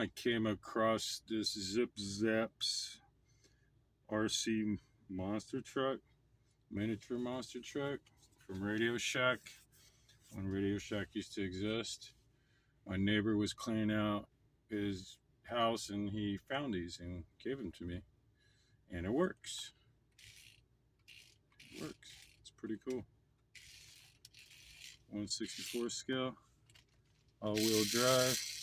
I came across this Zaps RC monster truck, miniature monster truck from Radio Shack, when Radio Shack used to exist. My neighbor was cleaning out his house and he found these and gave them to me. And it works. It works. It's pretty cool. 1/64 scale, all-wheel drive.